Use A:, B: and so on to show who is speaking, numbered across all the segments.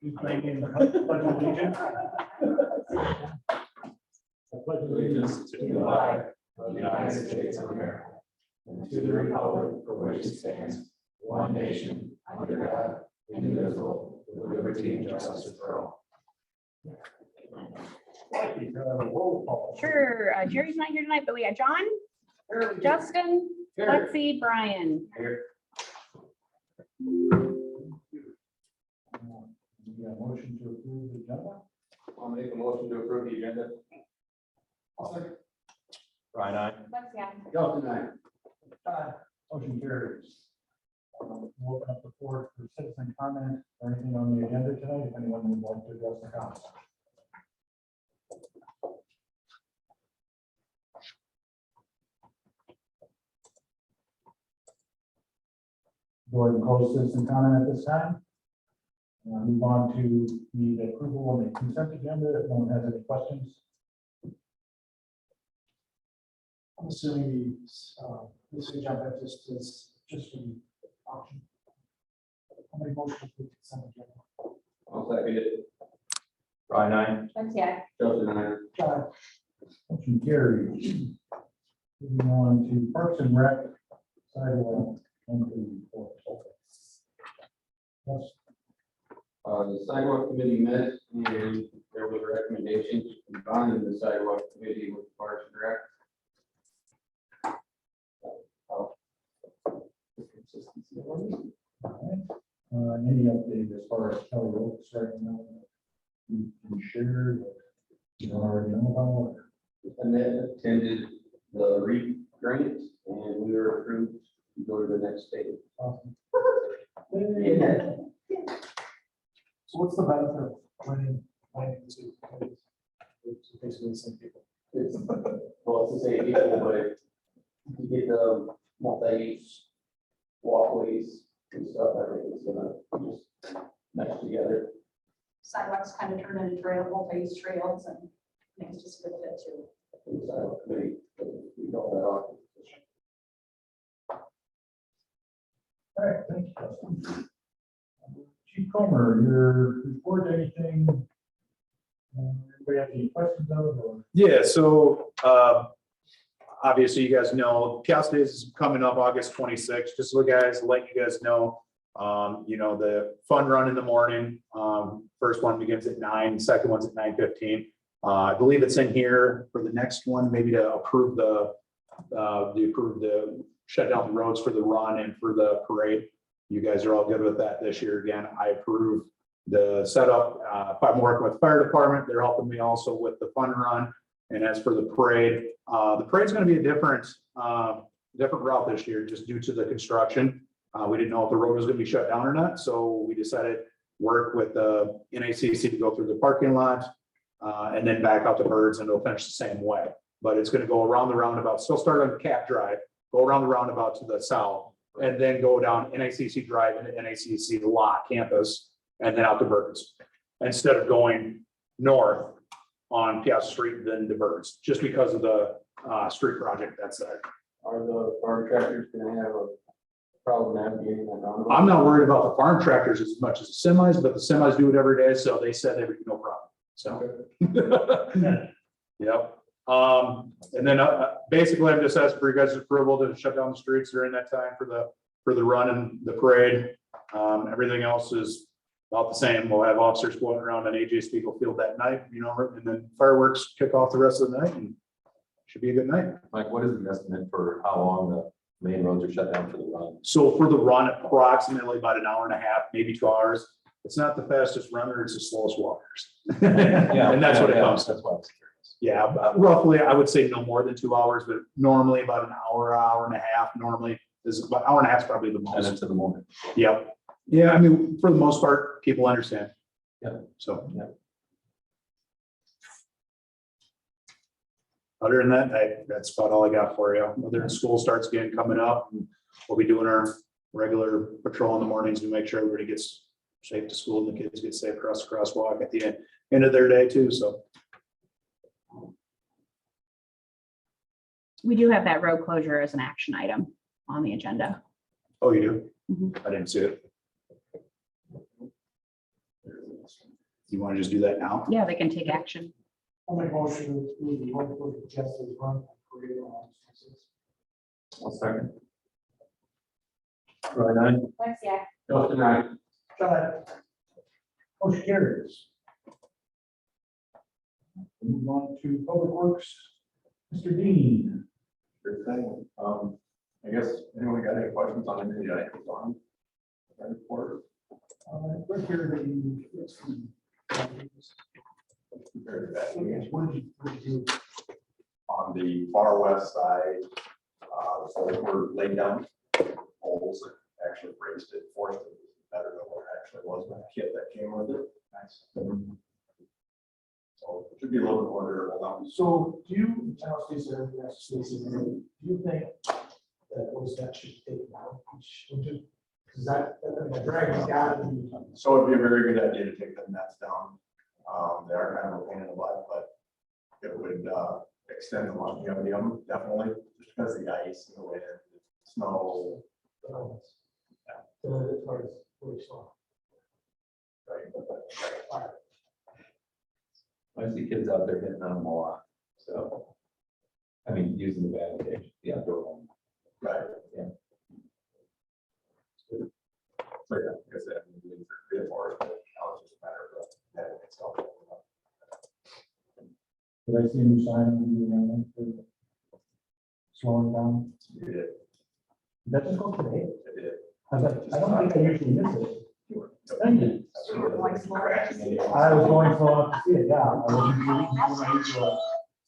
A: You claiming the pledge of allegiance? I pledge allegiance to the flag of the United States of America and to the republic for which it stands, one nation, under God, indivisible, with liberty and justice for all. Roll call.
B: Sure, Jerry's not here tonight, but we got John, Justin, Lexi, Brian.
A: We got a motion to approve the agenda.
C: I'll make a motion to approve the agenda.
D: Brian, I.
B: Lexi, aye.
C: Justin, aye.
A: Motion carries. We'll open up the floor for citizen comment or anything on the agenda tonight, if anyone would like to address the council. Go ahead and close citizen comment at this time. Move on to the approval on the consent agenda. If no one has any questions.
E: I'm assuming this agenda just for the auction. How many motions for consent agenda?
C: I'll second it.
D: Brian, I.
B: Lexi, aye.
C: Justin, aye.
A: Motion carries. Moving on to Parks and Rec. Sidewalk. Yes.
C: The sidewalk committee met and there was a recommendation to combine the sidewalk committee with Parks and Rec.
A: Any update as far as Kelly Oaks right now? You can share that you don't already know
C: And then attended the REAP grant and we were approved to go to the next stage.
A: about.
E: So what's the benefit of running two committees? It's basically the same people.
C: It's, well, it's the same people, but you get the multi-use walkways and stuff, everything's gonna just mesh together.
F: Sidewalks kind of turn into trail, multi-use trails, and I think it's just a good fit too.
C: In the sidewalk committee, we don't that often.
A: All right, thank you, Justin. Chief Comer, your report, anything? Anybody have any questions of it or?
D: Yeah, so obviously you guys know Cal Days is coming up August 26th. Just so guys, let you guys know, the fun run in the morning. First one begins at 9, second one's at 9:15. I believe it's in here for the next one, maybe to approve the shut down the roads for the run and for the parade. You guys are all good with that this year. Again, I approve the setup. I'm working with the fire department. They're helping me also with the fun run. And as for the parade's going to be a different route this year, just due to the construction. We didn't know if the road was going to be shut down or not. So we decided to work with the NACC to go through the parking lot and then back out to Birds, and it'll finish the same way. But it's going to go around the roundabout, still start on Cap Drive, go around the roundabout to the south, and then go down NACC Drive into NACC Lot campus, and then out to Birds. Instead of going north on Piazza Street, then to Birds, just because of the street project that's there.
C: Are the farm tractors gonna have a problem navigating that roundabout?
D: I'm not worried about the farm tractors as much as the semis, but the semis do it every day, so they said they would be no problem, so. Yep. And then basically I'm just asking for you guys' approval to shut down the streets during that time for the run and the parade. Everything else is about the same. We'll have officers going around on AJ Spiegel Field that night, and then fireworks kick off the rest of the night, and should be a good night.
G: Mike, what is the estimate for how long the main roads are shut down for the run?
D: So for the run, approximately about an hour and a half, maybe 2 hours. It's not the fastest runner, it's the slowest walkers. And that's what it comes to.
G: That's what I was curious.
D: Yeah, roughly, I would say no more than 2 hours, but normally about an hour, hour and a half, normally is about hour and a half is probably the
G: And
D: most.
G: into the morning.
D: Yep. Yeah, I mean, for the most part, people understand.
G: Yeah.
D: So.
G: Yeah.
D: Other than that, that's about all I got for you. Other than school starts again coming up, and we'll be doing our regular patrol in the mornings to make sure everybody gets safe to school and the kids get safe across the crosswalk at the end of their day too, so.
B: We do have that road closure as an action item on the agenda.
D: Oh, you do?
B: Mhm.
D: I didn't see it. You want to just do that now?
B: Yeah, they can take action.
E: I'll make a motion to approve the road for Justice Run and Parade on August 26th.
G: I'll second. Brian, aye.
F: Lexi, I.
G: Justin, aye.
E: John, motion carries. Move on to Public Works, Mr. Dean.
G: Good thing. I guess, anyone got any questions on any of the items on that report?
E: Right here that you, let's see.
G: Compared to that,
E: Yes, what did you do?
G: on the far west side, the poles were laid down. Poles that actually raised it, forced it better than what it actually was with the kit that came with it.
E: Nice.
G: So it should be a little bit more durable now.
E: So do you, I know Stacy, I asked Stacy, do you think that was that should take now? Because that drag's got to be.
G: So it'd be a very good idea to take the nets down. They are kind of a pain in the butt, but it would extend the longevity of them, definitely, just because of the ice and the wind, snow.
E: It's hard, it's really slow.
G: Right.
A: I see kids out there hitting on them a lot, so. I mean, using the advantage, the outdoor one.
G: Right.
A: Yeah.
G: So, yeah, like I said, it's reinforced, but now it's just a matter of having it installed.
E: Did I see a new sign on the around for slowing down?
G: It did,
E: Did that just go today?
G: it did.
E: I was like, I don't think I usually miss it. Thank you.
G: Crashing.
E: I was going slow enough to see it, yeah. I was used to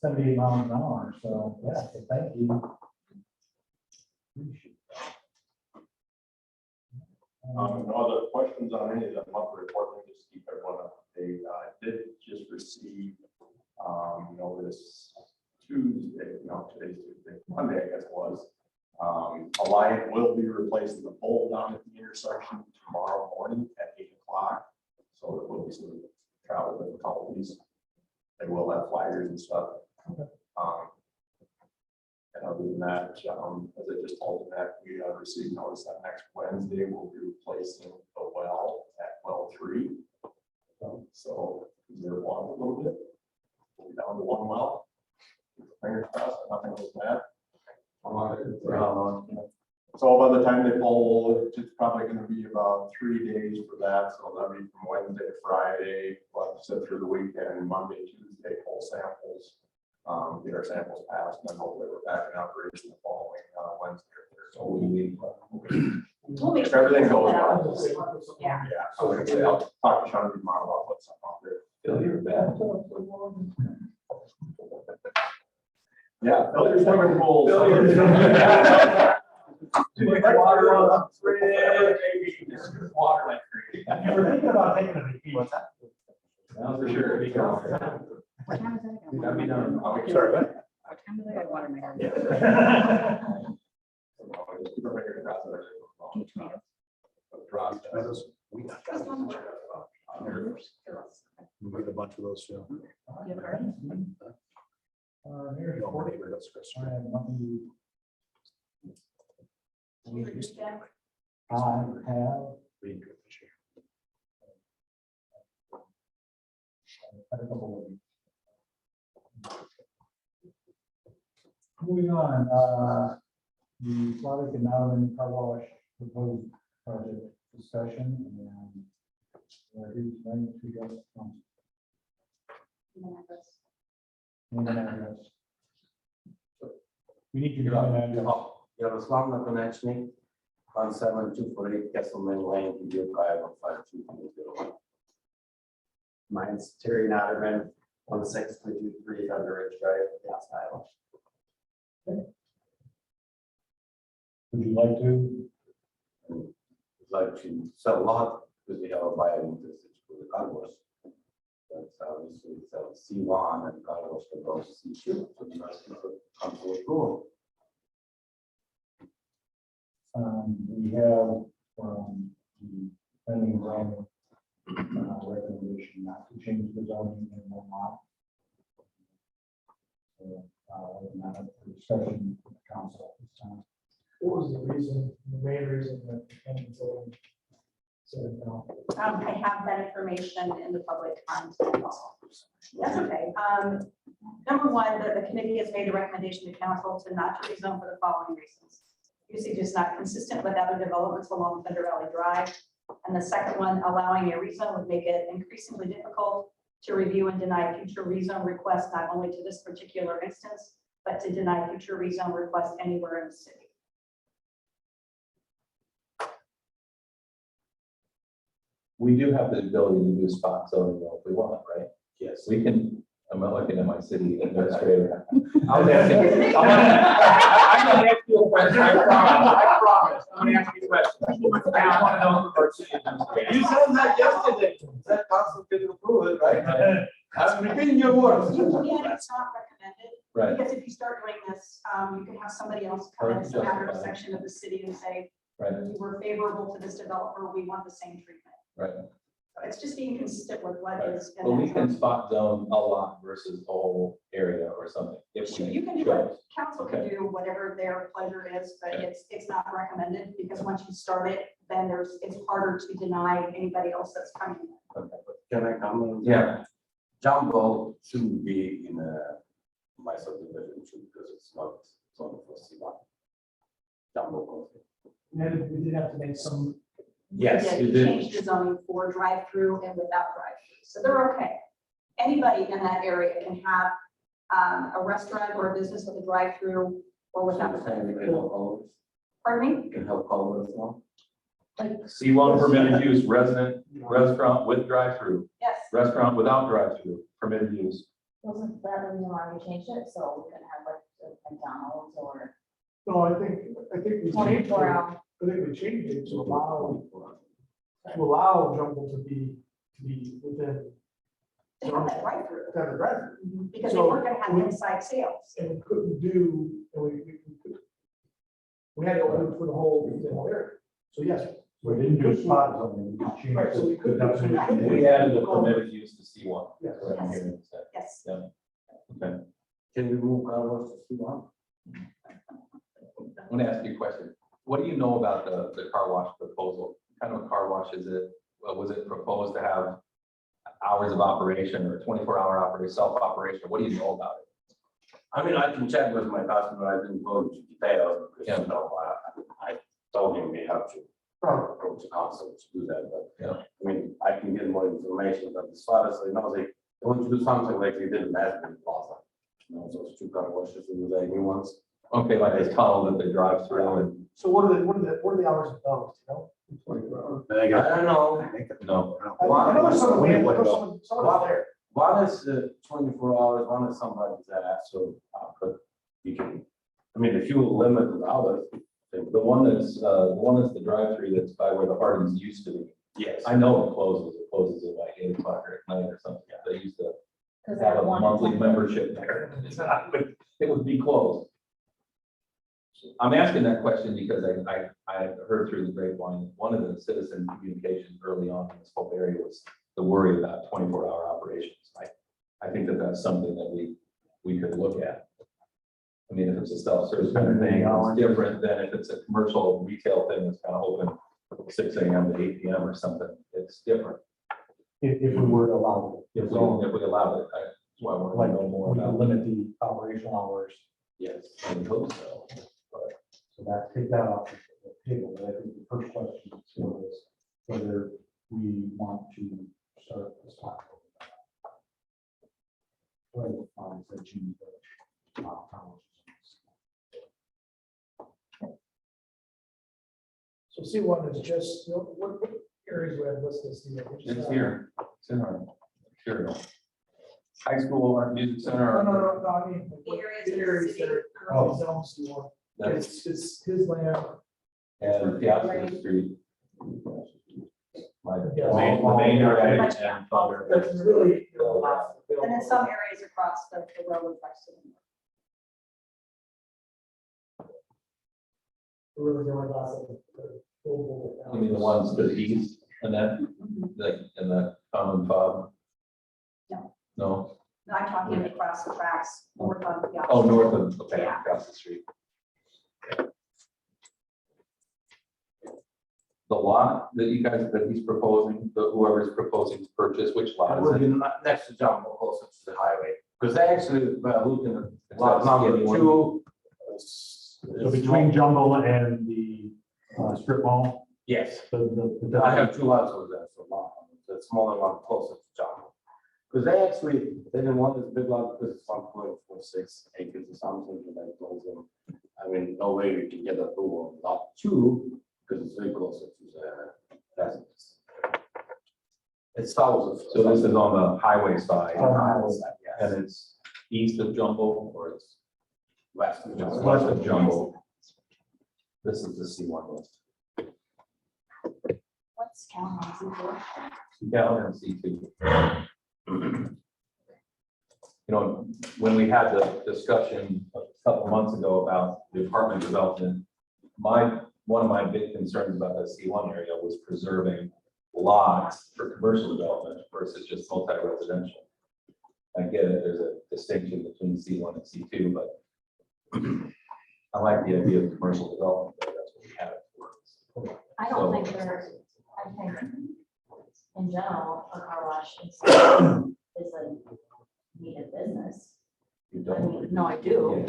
E: 78 miles an hour, so, yeah, so thank you.
G: No other questions on any of the monthly report, let me just keep everyone up to date. I did just receive, this Tuesday, no, today's Tuesday, Monday, I guess it was. Alliant will be replacing the pole down at the intersection tomorrow morning at 8 o'clock. So there will be some travel difficulties. They will have flaggers and stuff. And other than that, as I just told them that we received notice that next Wednesday we'll be replacing the well at well 3. So they're one a little bit. We'll be down to one well. Fingers crossed, nothing was bad. So by the time they pull, it's probably gonna be about 3 days for that, so that'll be from Wednesday to Friday, we'll sit through the weekend, Monday, Tuesday, pull samples. Get our samples passed, and then hopefully we're back in operation the following Wednesday or Thursday.
F: We'll make
G: If
F: sure.
G: everything goes
F: Yeah.
G: well.
F: Yeah.
G: Yeah, so like I say, I'll talk to Sean tomorrow about what's up out there.
A: Fill your bathtub.
G: Yeah, fill your swimming pool.
A: Fill your-
G: Water on the fridge, maybe just water like crazy.
E: You were thinking about taking a vacation.
G: What's that?
A: Now for sure.
B: What time is it?
A: That'd be done.
D: Sorry, what?
B: What time do I gotta water my garden? Can you tomatoes?
D: We got a bunch of those too.
B: You have a garden?
E: Here's
D: No,
E: a report.
D: neighbor does, Chris.
E: I have nothing. I have,
D: Being good this year.
E: had a couple of. Moving on, the Slavic and Alvin car wash proposed project discussion and. Here's going to just from name and address. We need to give an address.
H: Yaroslav Nakonechny, 17248 Castleman Lane, Indian Drive, 15201. Mine's Terry Notterman, 16323 Thunder Ridge Drive, Gas Island.
E: Would you like to?
H: Would like to sell a lot because we have a buyer interest for the car wash. That's obviously it's C1 and car wash can go C2. So we must come to approval.
E: We have from the planning and zoning recommendation not to change the zoning in one lot. So, not a discussion with the council at this time. What was the reason, the main reason that the planning and zoning So, no.
F: I have that information in the public content. That's okay. Number one, the committee has made a recommendation to council to not to rezone for the following reasons. Usage is not consistent with other developments along Thunder Valley Drive. And the second one, allowing a rezone would make it increasingly difficult to review and deny future rezone requests, not only to this particular instance, but to deny future rezone requests anywhere in the city.
A: We do have the ability to do spot zoning though, if we want, right?
H: Yes.
A: We can, I'm not looking at my city administrator.
D: I was asking, I'm gonna ask you a question, I promise, I'm gonna ask you a question. I want to know from our city administrator.
H: You said that yesterday, that council can approve it, right? I'm repeating your words.
F: You can, it's not recommended.
A: Right,
F: Because if you start doing this, you can have somebody else come in some other section of the city and say,
A: right,
F: we're favorable to this developer, we want the same treatment.
A: right.
F: It's just being consistent with what
A: Right.
F: is. in
A: But we
F: that
A: can
F: zone.
A: spot zone a lot versus a whole area or something. If
F: Sure,
A: we
F: you can do
A: chose.
F: it, council can do whatever their pleasure is, but
A: Okay.
F: it's not recommended, because once you start it, then it's harder to deny anybody else that's coming in.
H: Can I comment?
A: Yeah,
H: Jumbo shouldn't be in my subdivision too, because it's not zone for C1. Jumbo.
E: And we did have to make some,
H: Yes,
F: Yeah,
H: you
F: you
H: did.
F: changed the zoning for drive-through and without drive-through, so they're okay. Anybody in that area can have a restaurant or a business with a drive-through or without a drive-through. Pardon me?
H: You can help call us now.
A: C1 permitted use, resident, restaurant with drive-through,
F: Yes.
A: restaurant without drive-through, permitted use.
I: Wasn't that the reason why we changed it, so we can have like the McDonald's or
E: no, I think we changed
I: 24
E: it,
I: hour?
E: I think we changed it to allow Jumbo to be within.
F: They have that drive-through,
E: Kind of record.
F: because they
E: So,
F: weren't gonna have
E: we-
F: inside sales.
E: And we couldn't do, and we had to open for the whole area. So yes.
J: We didn't do spot zoning, we just changed
E: Right, so we
J: the
E: could-
J: definition.
A: We added the permitted use to C1.
E: Yes.
A: That's what I'm hearing you say.
F: Yes.
A: Okay.
H: Can we move car wash to C1?
A: I'm gonna ask you a question. What do you know about the car wash proposal? What kind of a car wash is it? Was it proposed to have hours of operation or 24-hour operation, self-operation? What do you know about it?
H: I mean, I can check with my customer, I didn't go into details, because, you know, I told him we have to approach the council to do that, but,
A: Yeah.
H: I mean, I can get more information, but as far as I know, they want to do something like they did in Asbury Plaza. You know, those two car washes, and the new ones.
A: Okay, like this tunnel that they drive through and,
E: So what are the hours of those, you know?
H: I don't know.
A: no,
E: I know there's someone,
H: Wait,
E: I
H: what
E: know
H: about-
E: someone there.
H: One is 24 hours, one is somebody's there, so, but you can, I mean, if you limit the hours, then
A: the one that's the drive-through that's by where the Hardins used to be.
H: yes.
A: I know it closes at like 8 o'clock or at night or something. They used to
I: Because
A: have
I: that
A: a
I: one.
A: monthly membership there. It would be closed. I'm asking that question because I heard through the grapevine, one of the citizen communications early on in this whole area was the worry about 24-hour operations. I think that that's something that we could look at. I mean, if it's a self-service kind of thing, it's different than if it's a commercial retail thing that's kind of open 6 a.m. to 8 p.m. or something. It's different.
J: If we were to allow it.
A: If we allow it, that's why I want
J: Like,
A: to know more
J: we could
A: about.
J: limit the operational hours,
H: Yes.
A: I would hope so.
J: so that, take that off the table, but I think the first question still is whether we want to start this time. Well, the Genie Village, hours.
E: So C1 is just, what areas we have listed?
A: It's here. It's in our material. High school, art music center.
E: No, I mean.
F: The areas
E: the
F: in the
E: areas
F: city.
E: that are currently zoned C1.
A: That's
E: It's his land.
A: and Piazza Street. My,
E: Yeah.
A: the main area and Thunder.
E: That's really. You know, lots of
F: And then some areas across the road next to them.
E: Really the only lots of.
A: I mean, the ones to the east and then, like, in the common fob.
F: No.
A: No,
F: No, I'm talking across the tracks, north on the.
A: oh, north of, okay,
F: Yeah.
A: across the street. the lot that you guys, that he's proposing, whoever's proposing to purchase, which
H: It
A: lot
H: would
A: is
H: be
A: it?
H: next to Jumbo, closer to the highway, because they actually were looking at lot
A: that
H: number
A: skinny one?
H: 2.
J: So between Jumbo and the strip mall,
H: Yes,
J: the.
H: I have 2 lots over there, so the smaller one closer to Jumbo. Because they didn't want this big lot because it's 1.46 acres or something, and I told them, I mean, no way we can get approval on lot 2, because it's very closer to the residence. It's south of.
A: So this is on the highway side,
H: Yes,
A: and it's east of Jumbo, or it's
H: west of
A: it's
H: Jumbo.
A: west of Jumbo? This is the C1 list.
I: What's Kalamazoo?
A: Down and C2. You know, when we had the discussion a couple months ago about the apartment development, one of my big concerns about the C1 area was preserving lots for commercial development versus just multi-residential. I get it, there's a distinction between C1 and C2, but I like the idea of commercial development, there. That's what we have it for.
I: I don't think there's, I think in general, a car wash is a needed business.
A: You
I: I
A: don't.
I: mean, no, I do.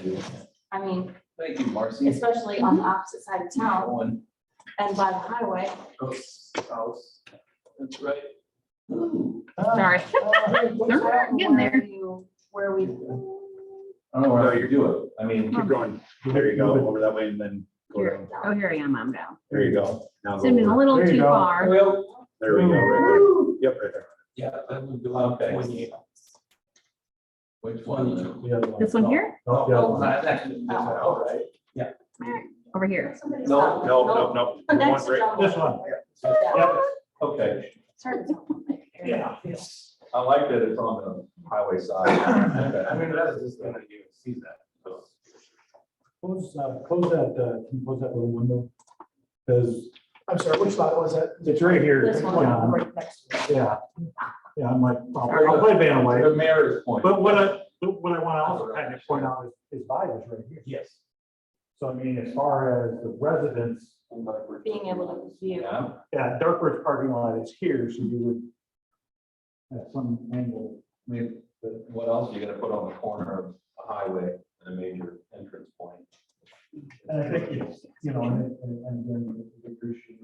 I: I mean,
A: Thank you, Marcy.
I: especially on the opposite side of town
A: One
I: and by the highway.
A: goes south. That's right.
B: Sorry.
I: Where
B: getting there.
I: Where we,
A: I don't know where you do it. I mean,
D: Keep going. There you go, over that way and then go
B: Here,
D: down.
B: oh, here I am, I'm down.
D: There you go. Now go
B: Zooming a
D: over.
B: little
J: There you
B: too
J: go.
B: far.
A: well,
D: There we go, right there. Yep, right there.
A: yeah, that would be okay. Which one?
J: The other one.
B: This one here?
J: No, the other one.
H: All right.
B: Over here.
I: somebody's.
A: No,
D: No.
I: Next to
D: Right-
I: Jumbo.
J: This one.
I: Yeah.
A: Okay,
I: Sorry.
J: Yeah.
A: I like that it's on the highway side.
H: I mean, residents don't even see that. So,
J: Close that, can you close that little window? Because
E: I'm sorry, which lot was that?
J: it's right here.
I: This one.
J: Yeah,
E: Right next to it.
J: Yeah, yeah, I'm like, I'll play Van away.
A: The mayor's point.
J: But what I want to also kind of point out is Bibles right here.
H: yes.
J: So I mean, as far as the residents,
I: Being able to view.
A: Yeah,
J: yeah, Dartford parking lot is here, so you would at some angle.
A: I mean, but what else are you gonna put on the corner of a highway and a major entrance point?
J: And I think it's, you know, and then we appreciate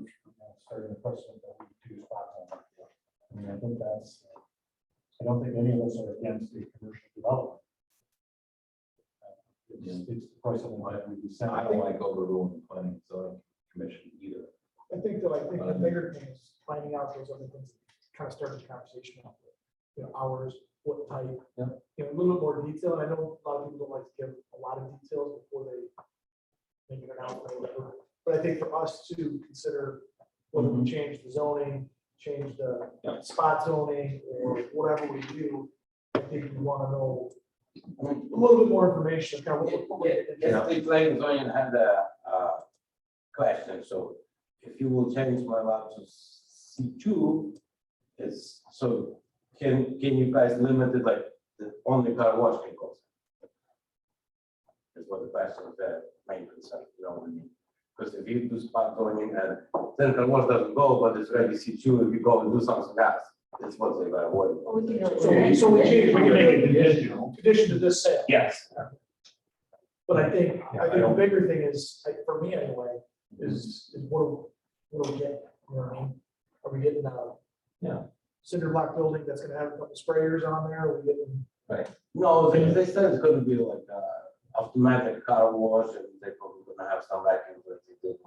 J: starting the precedent that we do spots on. I mean, I think that's, I don't think any of us are against the commercial development. It's the precedent that we set.
A: I don't like overruling the planning and zoning commission either.
E: I think though, I think the bigger thing is finding out those other things, kind of start the conversation off with, you know, hours, what type.
A: Yeah.
E: You know, a little bit more detail, and I know a lot of people don't like to give a lot of details before they make an announcement or whatever. But I think for us to consider whether we change the zoning, change the
A: Yeah.
E: spot zoning, or whatever we do, I think we want to know a little bit more information, kind of what we're.
H: Yes, the planning zone had a question, so if you will change my lot to C2, is, so can you guys limit it, like, the only car wash can go? Is what the question is, the main concern, you know what I mean? Because if you do spot zoning and then car wash doesn't go, but it's ready C2, if you go and do something else, it's what they got avoid.
I: Or we could
E: So
I: go.
E: so we change, we can make it
J: conditional.
E: condition to this sale.
H: Yes.
E: But I think
A: Yeah, I
E: the
A: don't-
E: bigger thing is, like, for me anyway, is what do we get? You know what I mean? Are we getting
A: Yeah.
E: cinder block building that's gonna have a couple sprayers on there? Are we getting?
H: No, they said it's gonna be like automatic car wash, and they're probably gonna have some vacuums that they did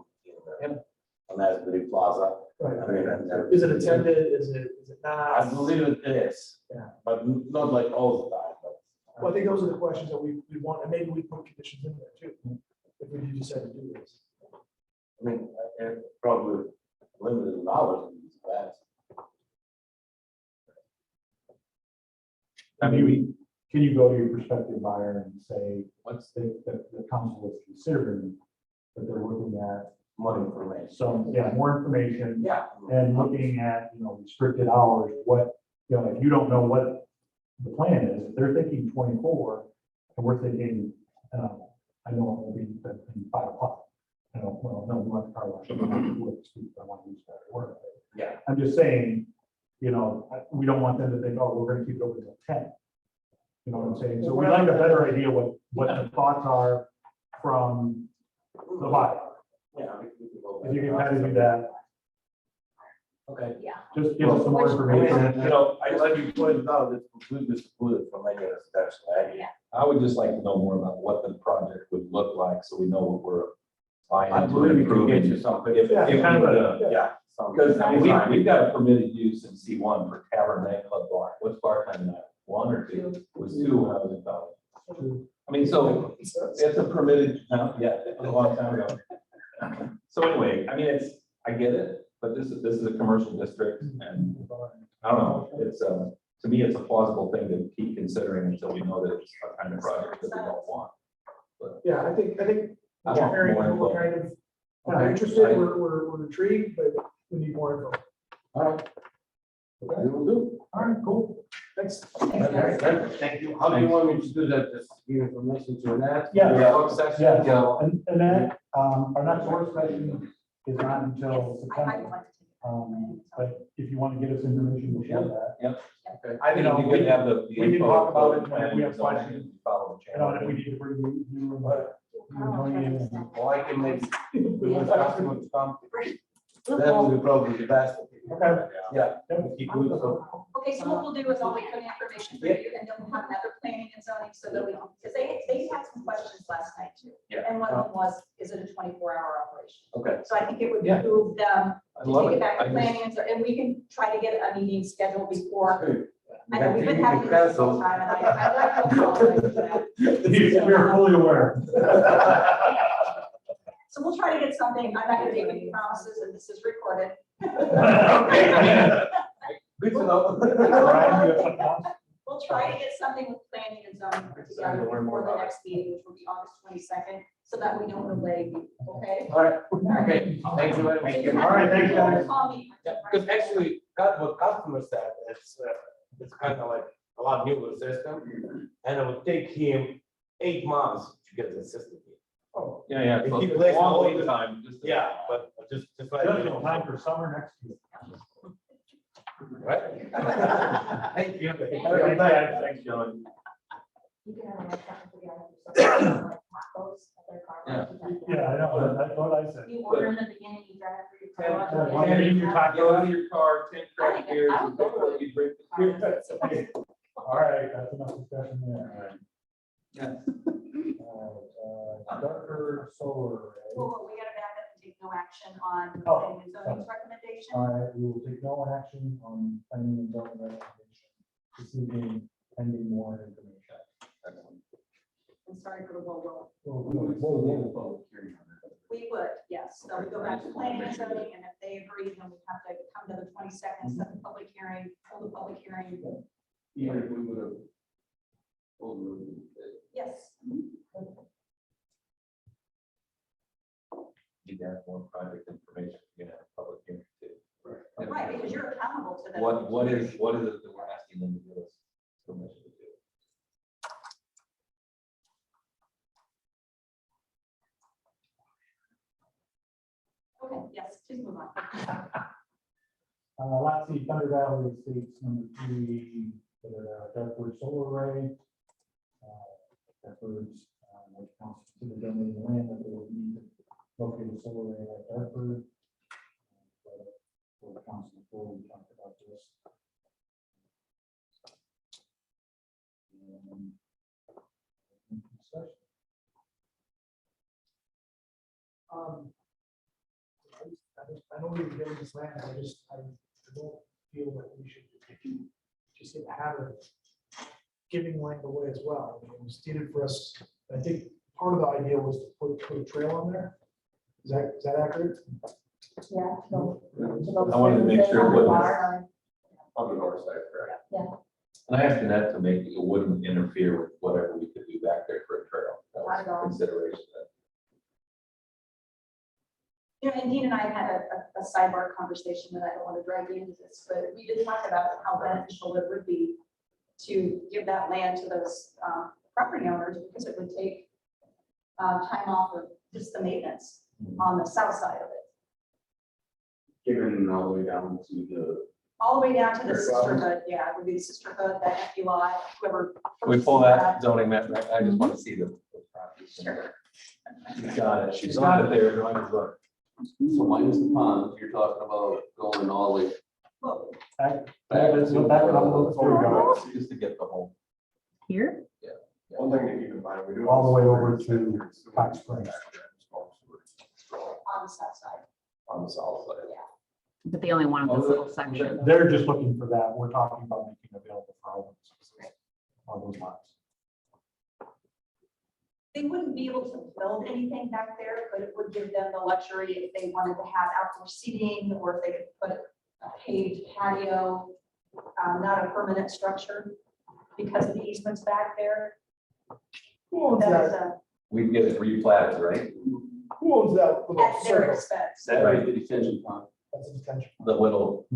H: on Asbury Plaza. I mean, and-
E: Is it attended? Is it
H: I
E: not?
H: believe it is.
E: Yeah.
H: But not like all the time, but.
E: Well, I think those are the questions that we want, and maybe we put conditions in there too, if we do decide to do this.
H: I mean, probably limited in hours in these plants.
J: I mean, can you go to your prospective buyer and say, what's the council is considering that they're looking at
H: More information.
J: some, more information
H: Yeah.
J: and looking at, restricted hours, what, if you don't know what the plan is, if they're thinking 24 and we're thinking, I know it will be 5 o'clock. know, well, no, we want car wash. I don't want to use that word.
H: Yeah.
J: I'm just saying, you know, we don't want them to think, oh, we're gonna keep it open till 10. You know what I'm saying? So we'd like a better idea what the thoughts are from the body.
H: Yeah.
J: If you can kind of do that,
H: Okay.
J: just give us some more
H: I
J: information.
H: mean, you know, I like you pointed out, it's completely excluded from any of the steps, right?
B: Yeah.
A: I would just like to know more about what the project would look like, so we know what we're buying
H: I
A: into
H: believe
A: and
H: we can get
A: improving.
H: you something.
A: If-
J: Yeah,
A: if
J: kind
A: we
J: of
A: would,
J: a-
H: Yeah.
A: Because I mean, we've got a permitted use in C1 for tavern nightclub bar. What's bar time now? 1 or 2? It was 2 when I was in college. I mean, so it's a permitted, yeah, it was a long time ago. So anyway, I mean, I get it, but this is a commercial district and I don't know, it's, to me, it's a plausible thing to keep considering until we know that it's a kind of project that we don't want.
E: Yeah, I think,
A: I want
E: Mary,
A: more info.
E: we're kind of
A: Okay.
E: interested, we're intrigued, but we need more info.
H: All right. Okay, we will do.
J: All right, cool.
E: Thanks.
H: Thank you. How do you want me to do that? Just give information to Annette?
J: Yeah.
H: Do a work session?
J: Yeah. And then, our next work session is not until
F: I might
J: September.
F: want to take it.
J: But if you want to get us information before that,
H: Okay.
A: I think it'd be good to have the.
J: we can
A: info
J: talk about
A: of
J: it when we have
A: zoning
J: questions.
A: and follow the
J: and on it,
A: channel.
J: we need to bring you and
H: Or I can make, we want customers to come. That will be probably the best.
J: Okay.
H: Yeah. We'll keep doing so.
F: Okay, so what we'll do is I'll wait for the information for you, and then we'll have another planning and zoning so that we can, because they had some questions last night too.
H: Yeah.
F: And one of them was, is it a 24-hour operation?
H: Okay.
F: So I think it would
H: Yeah.
F: behoove them
A: I
F: to
A: love
F: take it
A: it.
F: back
A: I
F: to
A: just-
F: planning and we can try to get a meeting scheduled before. I know
H: That
F: we've
H: thing
F: been
H: you
F: having
H: can
F: this all
H: cancel.
F: the time, and I like to apologize for that.
J: we are fully aware.
F: So we'll try to get something, I'm not gonna make any promises, and this is recorded.
H: Good to know.
J: Brian, you have something else?
F: We'll try to get something with planning and zoning put together before the next meeting, which will be August 22nd, so that we don't delay you, okay?
H: All right, okay, thank you very much.
F: So you
J: All right, thanks,
F: have to
J: guys.
F: Call me.
H: Yeah, because actually, what customers said, it's kind of like a lot newer system, and it would take him 8 months to get the system. Oh,
A: Yeah.
H: If
A: so
H: he
A: it's a
H: plays
A: long
H: all
A: lead
H: the-
A: time, just to-
H: yeah, but just like.
J: Just in time for summer next year.
H: Right? Thank you.
J: Have a good night.
A: Thanks, John.
I: You can have like something together, like tacos at their car. wash.
J: Yeah, I know, that's what I said.
I: You order in the beginning, you drive through your car. wash,
J: Why
I: and
J: don't you
I: then
J: talk
A: Get out of your car, 10 craft beers,
I: I
A: and
I: would go
A: before you drink the beer.
J: All right, that's enough discussion there.
A: Yeah.
J: Darker solar.
F: Well, we gotta back up and take no action on
J: Oh.
F: planning and zoning's recommendation.
J: All right, we will take no action on planning and zoning recommendation. This evening, pending more information.
F: I'm sorry for the whoa.
J: Whoa.
F: We would, yes. So we go back to planning and zoning, and if they agree, then we have to come to the 22nd, set the public hearing, hold the public hearing.
H: Even if we would have.
F: Yes.
A: Need to have more project information, you're gonna have a public hearing too.
F: Right, because you're accountable to them.
A: What is it that we're asking them to give us permission to do?
F: Okay, yes, please move on.
J: Last see Thunder Valley Estates #3, for the Dartford Solar Array. Dartford's, which counts to the domain land that they would need to locate a solar array at Dartford. For the council before we talked about this. And, discussion.
E: I don't even get this land, I don't feel that we should just get out of giving land away as well. I mean, it was stated for us, I think part of the idea was to put a trail on there. Is that accurate?
I: Yeah.
A: I wanted to make sure it wasn't on the north side, correct?
I: Yeah.
A: And I asked Annette to make, it wouldn't interfere with whatever we could do back there for a trail. That
F: Not at all.
A: was a consideration.
F: You know, and Dean and I had a sidebar conversation that I don't want to drag you into this, but we did talk about how beneficial it would be to give that land to those property owners, because it would take time off of just the maintenance. on the south side of it,
H: Given all the way down to the.
F: all the way down to the
H: Very well.
F: sisterhood, yeah, it would be the sisterhood, that empty lot, whoever.
A: We pull that zoning map, right? I just want to see the property.
F: Sure.
A: She's got it. She's got it there. Go ahead, look.
H: So minus the pond, you're talking about going all the way.
F: Well,
J: Back
H: back
J: it up a little further.
A: Just to get the whole.
B: Here?
G: One thing to keep in mind, we do.
J: All the way over to Hot Springs.
F: on the south side.
G: On the south side.
B: But they only wanted this little section.
J: They're just looking for that. We're talking about making available for all those lots.
F: They wouldn't be able to build anything back there, but it would give them the luxury if they wanted to have outdoor seating, or if they could put a paved patio, not a permanent structure, because of the easements back there.
E: Who owns
F: That is
E: that?
A: We get it replatted, right?
E: Who owns that little
F: at their
E: circle?
F: expense.
H: That right, the detention pond,
E: That's a detention.
A: The little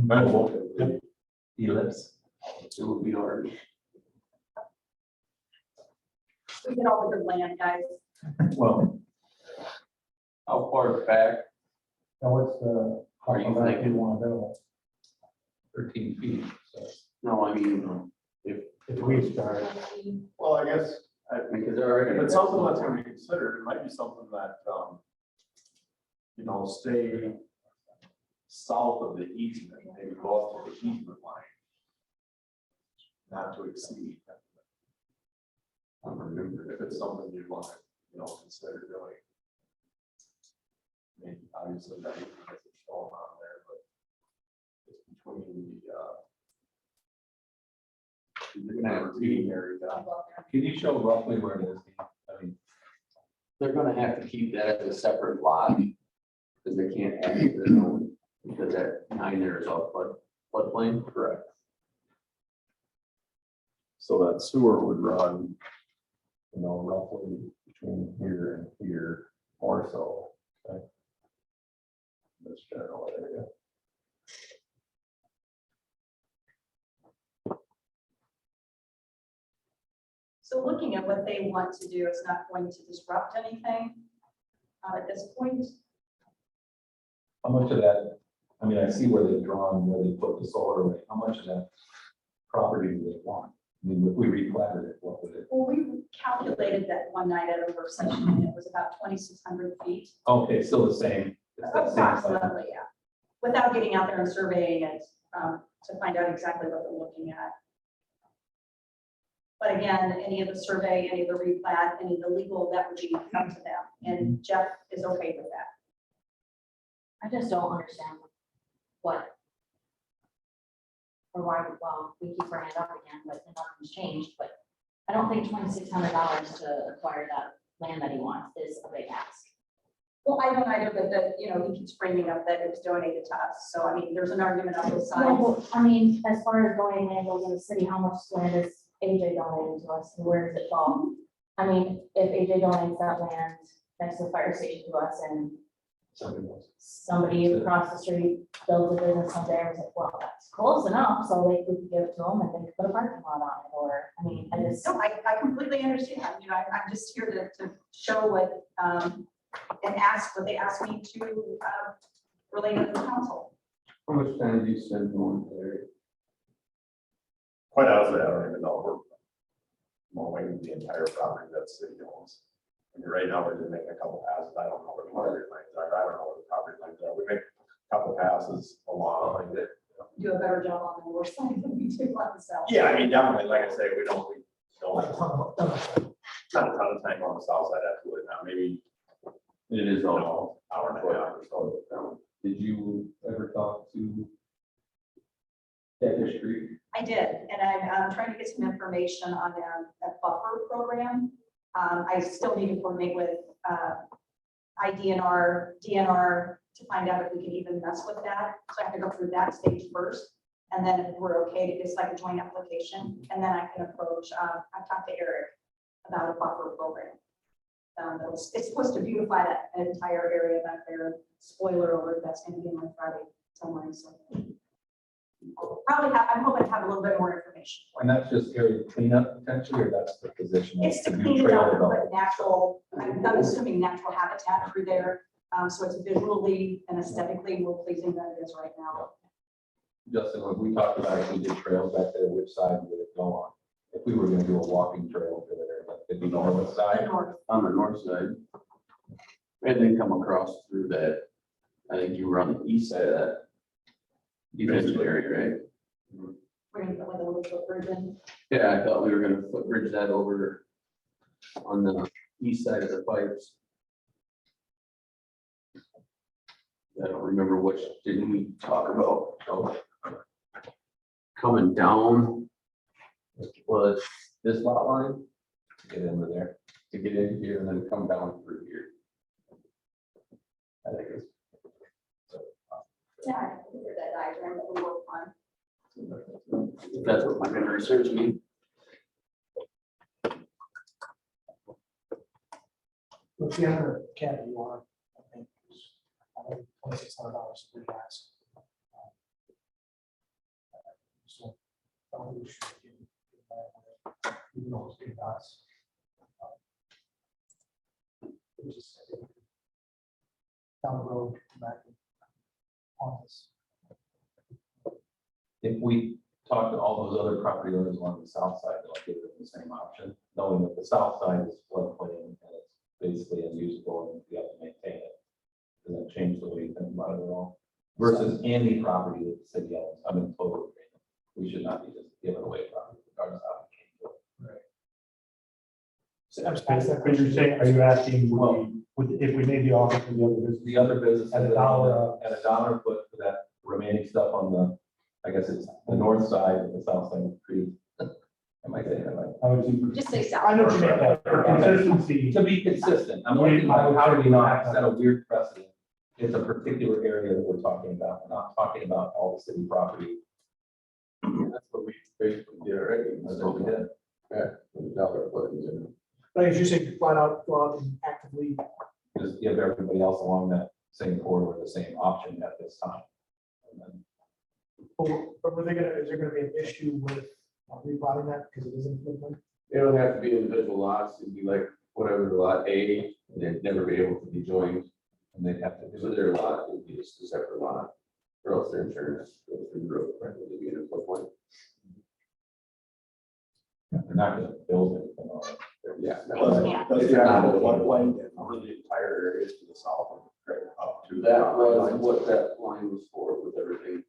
A: ellipse.
H: it would be hard.
F: We get all the good land, guys.
A: Well,
H: How far back?
J: Now, what's the, how
H: Are you
J: far back
H: thinking?
J: you want to go?
A: 13 feet. So
H: No, I mean,
J: If we start,
G: Well, I guess,
H: because they're already.
G: if it's something that's gonna be considered, it might be something that, stay south of the easement, maybe go up to the easement line. Not to exceed. I don't remember if it's something you'd want to, consider doing. I mean, obviously, that is shown on there, but it's between
A: you're gonna have to be
G: area down.
A: Can you show roughly where it is? I mean,
H: They're gonna have to keep that as a separate lot. Because they can't add it to their own, because that 9 there is all floodplain.
G: Correct. So that sewer would run, roughly between here and here or so. Okay. This general area.
F: So looking at what they want to do, it's not going to disrupt anything at this point.
A: how much of that, I mean, I see where they've drawn, where they put the solar array, how much of that property do they want? I mean, if we replatted it, what would it?
F: Well, we calculated that one night at a work session, and it was about 2,600 feet.
A: Okay, still the same. It's that same size.
F: Approximately, yeah. Without getting out there and surveying it, to find out exactly what they're looking at. But again, any of the survey, any of the replat, any of the legal, that would be up to them, and Jeff is okay with that.
I: I just don't understand what. Or why, well, we keep bringing it up again, but nothing's changed, but I don't think $2,600 to acquire that land that he wants is a big ask.
F: Well, I don't either, but that, he keeps bringing up that it was donated to us, so I mean, there's an argument on both sides.
I: Well, I mean, as far as donating land goes in the city, how much land is AJ donating to us and where does it fall? I mean, if AJ donates that land next to the fire station to us and somebody across the street builds a business someday, I was like, well, that's close enough, so they could give it to them and they could put a parking lot on it, or, I mean, I just.
F: So I completely understand, I'm just here to show what, and ask what they asked me to, relay to the council.
H: How much time do you spend going there?
G: Quite honestly, I don't even know. We're mowing the entire property that city owns. I mean, right now, we're just making a couple passes. I don't know where the property lines are. I don't know where the property lines are. We make a couple passes along like that.
F: Do a better job on the north side than we do on the south.
G: Yeah, I mean, definitely, like I say, we don't spend a ton of time on the south side, absolutely not, maybe.
H: It is all.
G: Hour and a half or so.
H: Did you ever talk to Catfish Creek?
F: I did, and I'm trying to get some information on a buffer program. I still need to coordinate with IDNR, DNR to find out if we can even mess with that. So I have to go through that stage first. And then if we're okay, it's like a joint application. And then I can approach, I've talked to Eric about a buffer program. It's supposed to beautify that entire area back there. Spoiler alert, that's going to be on Friday somewhere. So I'll probably I'm hoping to have a little bit more information.
A: And that's just area cleanup potentially, or that's the position?
F: It's to
A: do
F: clean it
A: trail
F: up and
A: development?
F: put natural, I'm assuming natural habitat through there. So it's visually and aesthetically more pleasing than it is right now.
H: Justin, when we talked about if we did trails back there, which side would it go on? If we were gonna do a walking trail for there, like, it'd be north side.
F: North.
C: On the north side. And then come across through that, I think you were on the east side of that. Defensive area, right?
F: We're gonna put like a little footbridge in.
C: Yeah, I thought we were gonna footbridge that over on the east side of the pipes. I don't remember which, didn't we talk about, coming down was this lot line
H: To get into there.
C: to get in here and then come down through here. I think it's.
F: Yeah, I figured that diagram that we worked on.
C: That's what my memory serves me.
E: What's the other cat you want? I think $2,600 for gas. So, I don't think we should give that away, even though it's big gas. It just down the road, come back on this.
H: If we talk to all those other property owners along the south side, they'll give them the same option, knowing that the south side is floodplain and it's basically unusable and you have to maintain it. Does that change the way you think about it at all? Versus any property that the city owns, I'm in total agreement. We should not be just giving away property regardless of how it came to it.
E: So I'm just asking that
J: But you're
E: question.
J: saying, are you asking, if we made the offer to the other business?
H: The other businesses
J: At a
H: that
J: dollar,
H: own it, at $1 a foot for that remaining stuff on the, I guess it's the north side and the south side of the creek. Am I saying that right?
J: I would
F: Just say
E: I
F: south.
E: know what you mean, but
J: for consistency,
H: To be consistent, I'm looking, how do we not set a weird precedent? It's a particular area that we're talking about, we're not talking about all the city property.
C: That's what we basically did already.
H: That's what we did.
C: Yeah, with $1 a foot.
E: But as you say, flat out, go out and actively,
H: Just give everybody else along that same corridor the same option at this time. And then
E: but were they gonna, is there gonna be an issue with replotting that because it isn't?
C: It would have to be individual lots, it'd be like whatever lot A, and they'd never be able to be joined.
H: And they'd have to
C: If
H: do
C: it's
H: it.
C: their lot, it'd be just a separate lot. Or else their insurance goes through the road, right, would be in a flip point.
H: They're not gonna build anything on it.
C: Yeah.
B: Yeah.
G: Does it have a floodplain for the entire areas to the south and up to
C: That was what that line was for with everything.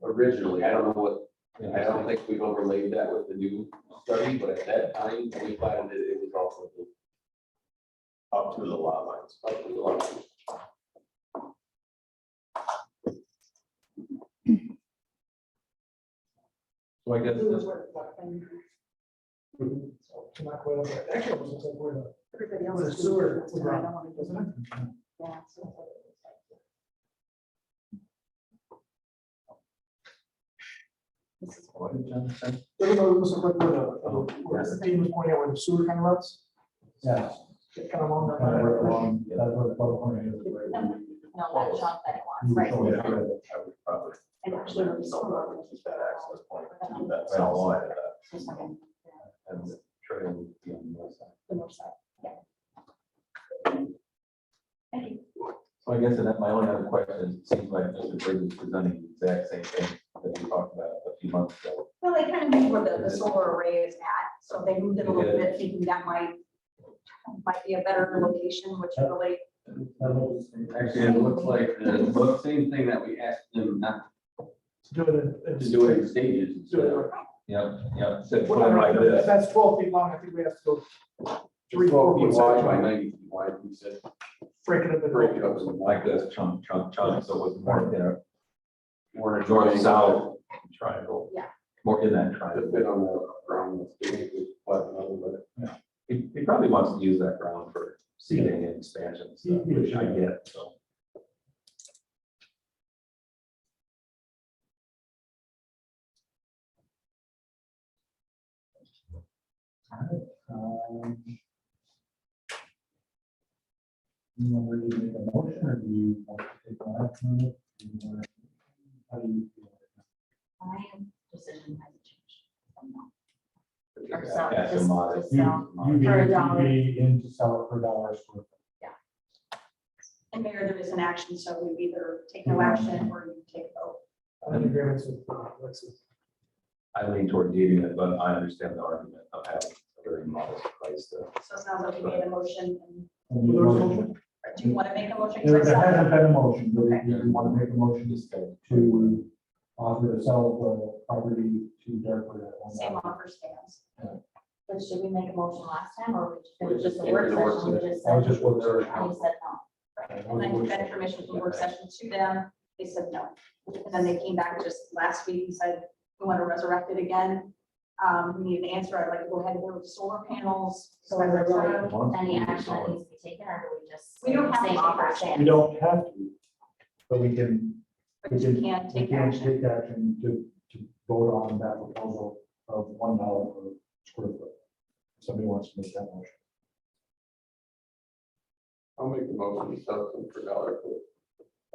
C: Originally, I don't know what, I don't think we've overlaid that with the new study, but at that time, when we planned it, it was also
G: up to the lot lines.
C: up to the line.
H: So I guess
F: Blue is
H: this,
F: where the floodplain.
E: So not quite up there. Actually, it looks like we're the.
F: Everybody else
E: With
F: is
E: the sewer,
F: blue, so I don't want to do
E: isn't it?
F: that. Yeah, so- This is
H: what did John say?
E: Doesn't it look like where the team was pointing out where the sewer kind of runs?
J: yeah.
E: Kind of along that
J: kind of
E: line.
J: along, that's where the floodplain is, right?
I: No, that chunk that it wants, right?
H: I would probably
F: And actually, we're so
G: Use that access point to that
H: Well,
G: south side of that.
F: Just like in
H: have the trail would be on the north side.
F: the north side. Thank you.
H: So I guess that my only other question is, it seems like Mr. Briggs is presenting the exact same thing that we talked about a few months ago.
F: Well, they kind of moved where the solar array is at, so they moved it a little bit, thinking that might be a better location, which really,
J: That looks-
C: Actually, it looks like the same thing that we asked them not
E: To do it in.
C: to do it in stages
E: Do it
C: instead.
E: in-
H: Yeah, so put
E: Well,
H: it like
E: if
H: this.
E: that's 12 feet long, I think we have to go 3, 4
C: 12 feet
E: foot
C: wide by
E: section.
C: 90 feet wide, we said,
E: Break it up.
C: break it up.
H: Like this, chunk, so it was more there,
C: More
H: north,
C: triangle
H: south, triangle.
F: Yeah.
H: More in that
C: to
H: triangle.
C: fit on the ground that's basically flat level, but
H: He probably wants to use that ground for seeding and expansion and stuff, which I get, so.
J: You want to make a motion, or do you want to take an action on it? Do you wanna- How do you feel?
I: My decision hasn't changed.
H: Yeah,
I: Or sell,
H: that's a
I: just
H: modest-
I: sell.
J: You
I: For a
J: be
I: dollar.
J: in to sell it for $1 square foot.
F: And Mayor, there is an action, so we either take no action or you take a vote.
E: I'm in agreement with Lexi.
H: I lean toward leaving it, but I understand the argument of having a very modest price to.
F: So it sounds like you made a motion.
J: And you motion?
F: Do you want to make a motion?
J: There hasn't been a motion, but if you want to make a motion to offer to sell the property to Dartford at
F: Same
J: $1.
F: offer stands.
I: But should we make a motion last time or it was just a
H: It
I: work
H: was a work
I: session? We just
J: That was
I: said,
J: just what they're.
I: and we said no.
F: Right. And then you got information from work session to them. They said no. And then they came back just last week and said, we want to resurrect it again. We need an answer. I'd like to go ahead and with solar panels.
I: So is there really any action that needs to be taken or do we just?
F: We don't have
I: say
F: to
I: our
F: offer.
I: stance?
J: We don't have to, but we can.
F: But you can
J: We
F: take
J: can
F: action.
J: take action to vote on that proposal of $1 per square foot. Somebody wants to make that motion.
C: I'll make the motion to sell them for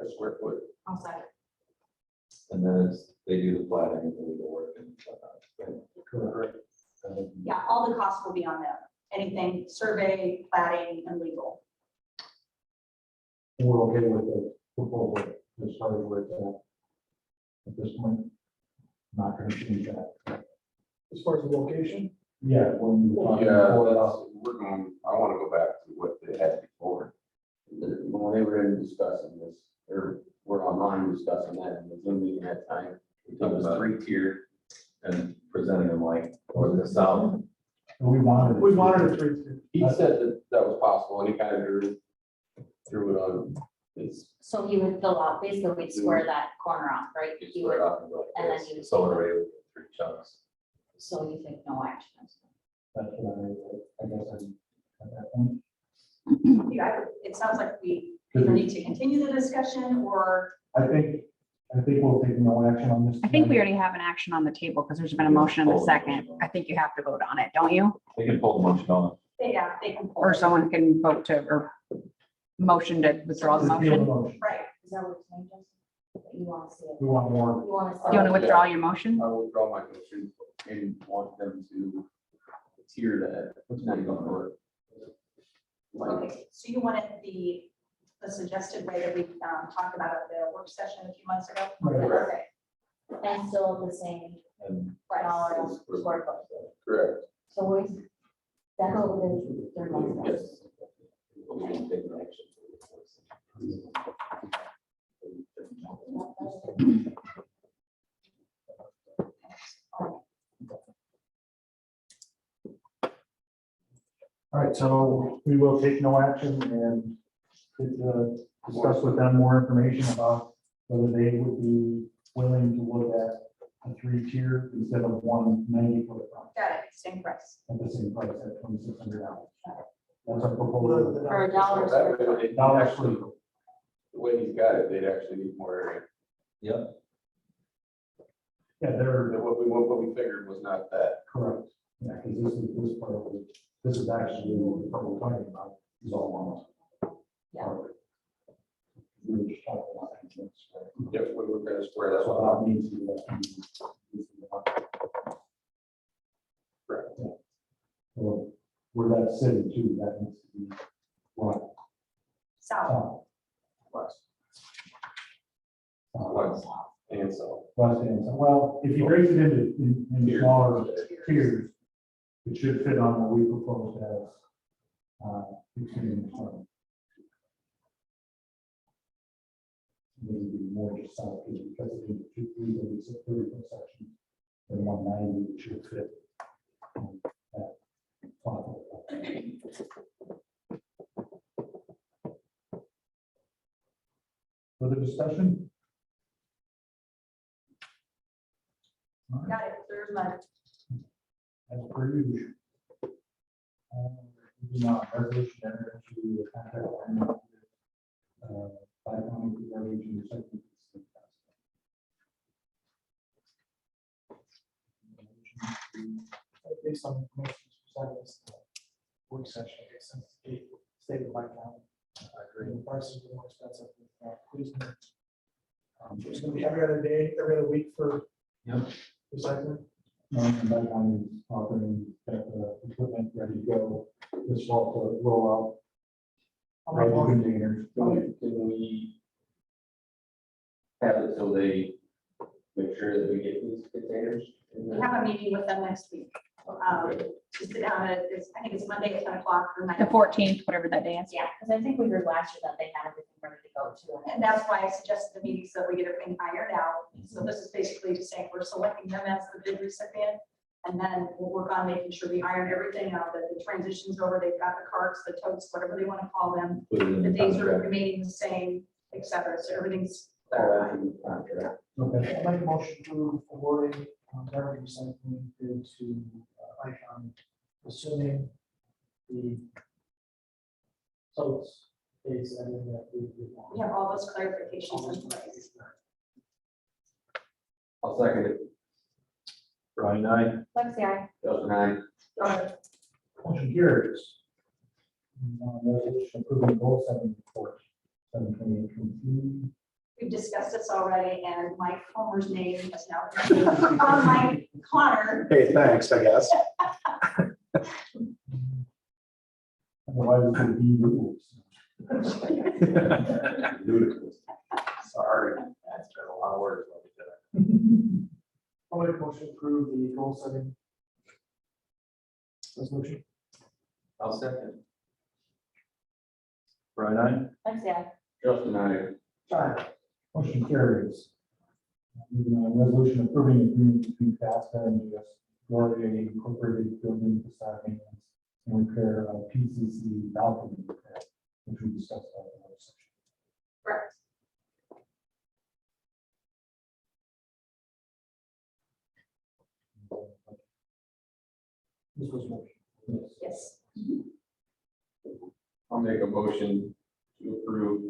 C: $1 a square foot.
F: I'll second.
H: And then it's, they do the planning and the legal work and whatnot.
J: Correct.
F: Yeah, all the costs will be on them. Anything survey, plating, and legal.
J: We're okay with the proposal as far as where it's at this point. Not going to change that.
E: As far as the location,
J: Yeah, when we were talking
H: Yeah,
J: before
H: that's,
J: about,
H: we're going, I want to go back to what they had before. When they were in discussing this, or we're online discussing that, and the Zoom meeting that time, it was 3-tier and presenting them like, or the south.
J: we wanted.
E: we wanted a 3-tier.
C: He said that that was possible, and he kind of drew it on his.
I: So he would fill out, basically we'd square that corner off, right? He would, and then you would-
H: Solar array with 3 chunks.
I: so you think no action?
J: That's what I guess I'm at that point.
F: Yeah, it sounds like we either need to continue the discussion or
J: I think we'll take no action on this.
B: I think we
J: tonight.
B: already have an action on the table because there's been a motion and a second. I think you have to vote on it, don't you?
H: They can pull the motion on.
F: they can. pull
B: Or
F: it.
B: someone can vote to, or motion to withdraw the
J: Just feel the
B: motion.
J: motion.
F: Right.
I: Is that what you're saying, Justin? That you want to see it?
J: We want more.
I: You want to
B: Do you want to
I: see it?
B: withdraw your motion?
C: I will withdraw my motion and want them to tier that. What's not going to work.
F: Okay, so you wanted the suggested way that we talked about at the work session a few months ago?
J: Right.
F: Okay.
I: And still the same
H: And
I: dollar a square foot.
C: Correct.
I: So we, that go within 30 minutes.
C: Yes.
H: we can take an action.
J: All right, so we will take no action and discuss with them more information about whether they would be willing to look at a 3-tier instead of 190 for the front
F: Got it, same price.
J: at the same price at $2,600. That's our proposal.
I: For a dollar
C: That
I: square
C: way,
I: foot.
C: they
J: Dollar
C: actually,
J: square.
C: the way he's got it, they'd actually need more area.
H: Yep.
J: Yeah, they're
C: What we figured was not that.
J: correct. Yeah, because this part of it, this is actually what we're talking about, is all on.
I: Yeah.
J: We were just talking about that.
C: Yep, we were gonna square that
J: That's
C: one
J: what
C: up.
J: that means.
C: Correct.
J: So where that's sitting too, that needs to be right.
F: South.
C: West.
J: West
C: And so.
J: and so, well, if you break it into in smaller tiers, it should fit on what we proposed as extending term. Maybe more just south, because it is 2 3 30 section, and 190 it should fit. That top of it. Further discussion? All right.
F: Got it, there's my,
J: As per usual. Moving on, resolution entered into the contract agreement with County Region Second.
E: Based on the information presented in this work session, based on the state of my county. I agree. The prices are more expensive. Please. It's gonna be every other day, every other week for.
H: Yep.
E: Recycling.
J: And that county is offering that equipment ready to go this fall to roll
E: I'll make a motion.
J: containers.
C: Can we have it so they make sure that we get these containers? in
F: We
C: there?
F: have a meeting with them next week. To sit down I think it's Monday at 10 o'clock or 9.
B: The 14th, whatever that day is.
I: Yeah, because I think we heard last year that they had everything ready to go too.
F: And that's why I suggested the meeting so we get everything ironed out. So this is basically just saying we're selecting them as the bid recipient. And then we'll work on making sure we iron everything out, that the transitions over, they've got the carts, the totes, whatever they want to call them.
H: Put it in
F: The
H: the
F: days are
H: contract.
F: remaining the same, et cetera. So everything's
C: All that in the contract.
J: Okay.
E: I'll make a motion to awarding garbage recycling bid to Icon, assuming the totes is everything that we want.
F: We have all those clarifications in place.
H: I'll second it.
A: Brian, I.
I: Lexi, I.
H: Justin, I.
J: Motion carries. Resolution approving goal setting report, 7/28/23.
F: We've discussed this already, and Mike Homer's name is now on my Connor.
D: Hey, thanks, I guess.
J: Otherwise, it would be rules.
H: Ludicrous.
G: Sorry, that's been a lot of work. let me tell you.
E: I'll make a motion to approve the goal setting resolution.
H: I'll second.
A: Brian, I.
I: Lexi, I.
H: Justin, I.
E: Aye.
J: Motion carries. Moving on, resolution approving agreement between FASTA and US Gloria Incorporated Building Facade Maintenance and Repair of PCC balcony repair, which we discussed on the other section.
F: Correct.
J: This was motion.
F: Yes.
H: I'll make a motion to approve